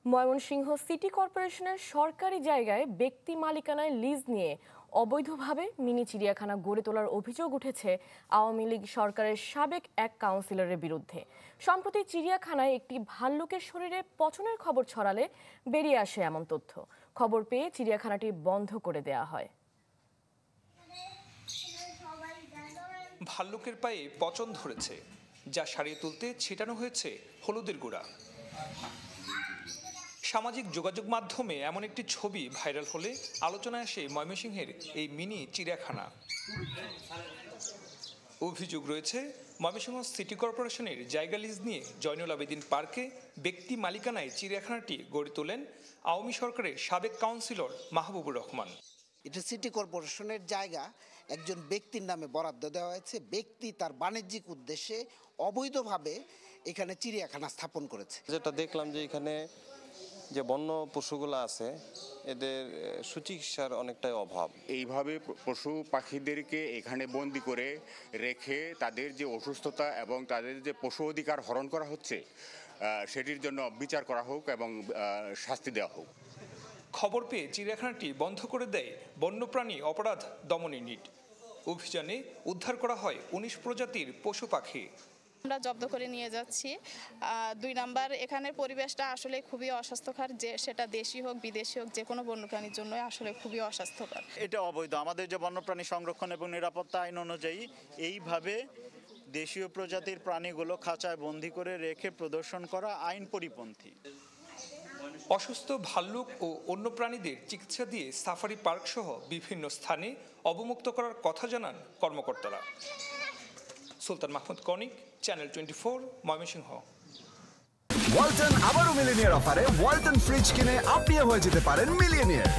Mymensingh city কর্পোরেশনের সরকারি জায়গায় ব্যক্তি মালিকানায় লিজ নিয়ে অবৈধভাবে মিনি চিড়িয়াখানা গড়ে তোলার অভিযোগ উঠেছে আওয়ামী লীগ সরকারের সাবেক এক কাউন্সিলরের বিরুদ্ধে। সম্প্রতি চিড়িয়াখানায় একটি ভাল্লুকের শরীরে পচনের খবর ছড়ালে বেরিয়ে আসে এমন তথ্য। খবর পেয়ে চিড়িয়াখানাটি বন্ধ করে দেয়া হয়। ভাল্লুকের পায়ে পচন ধরেছে, যা সারিয়ে তুলতে ছিটানো হয়েছে হলুদের গুঁড়া। সামাজিক যোগাযোগ মাধ্যমে এমন একটি ছবি ভাইরাল হলে আলোচনায় আসে ময়মনসিংহের এই মিনি চিড়িয়াখানা। অভিযোগ রয়েছে ময়মনসিংহ সিটি কর্পোরেশনের জায়গা লিজ নিয়ে জয়নুল আবেদিন পার্কে ব্যক্তি মালিকানায় চিড়িয়াখানাটি গড়ে তোলেন আওয়ামী সরকারের সাবেক কাউন্সিলর মাহবুবুর রহমান। এটা সিটি কর্পোরেশনের জায়গা একজন ব্যক্তির নামে বরাদ্দ দেওয়া হয়েছে। ব্যক্তি তার বাণিজ্যিক উদ্দেশ্যে অবৈধভাবে এখানে চিড়িয়াখানা স্থাপন করেছে। যেটা দেখলাম যে এখানে যে বন্য পশুগুলো আছে এদের সুচিকিৎসার অনেকটাই অভাব। এইভাবে পশু পাখিদেরকে এখানে বন্দি করে রেখে তাদের যে অসুস্থতা এবং তাদের যে পশু অধিকার হরণ করা হচ্ছে সেটির জন্য বিচার করা হোক এবং শাস্তি দেওয়া হোক। খবর পেয়ে চিড়িয়াখানাটি বন্ধ করে দেয় বন্যপ্রাণী অপরাধ দমন ইউনিট। অভিযানে উদ্ধার করা হয় ১৯ প্রজাতির পশু পাখি। আমরা জব্দ করে নিয়ে যাচ্ছি। ২ নাম্বার, এখানের পরিবেশটা আসলে খুবই অস্বাস্থ্যকর, যে সেটা দেশি হোক বিদেশি হোক, যে কোনো বন্যপ্রাণীর জন্য আসলে খুবই অস্বাস্থ্যকর। এটা অবৈধ। আমাদের যে বন্যপ্রাণী সংরক্ষণ এবং নিরাপত্তা আইন অনুযায়ী এইভাবে দেশীয় প্রজাতির প্রাণীগুলো খাঁচায় বন্দি করে রেখে প্রদর্শন করা আইন পরিপন্থী। অসুস্থ ভাল্লুক ও অন্য প্রাণীদের চিকিৎসা দিয়ে সাফারি পার্ক সহ বিভিন্ন স্থানে অবমুক্ত করার কথা জানান কর্মকর্তারা। সুলতান মাহমুদ কনিক, চ্যানেল 24, ময়মনসিংহ। ওয়ালটন আবারও মিলিনিয়ার অফারে ওয়ালটন ফ্রিজ কিনে আপনিও হয়ে যেতে পারেন মিলিয়নিয়ার।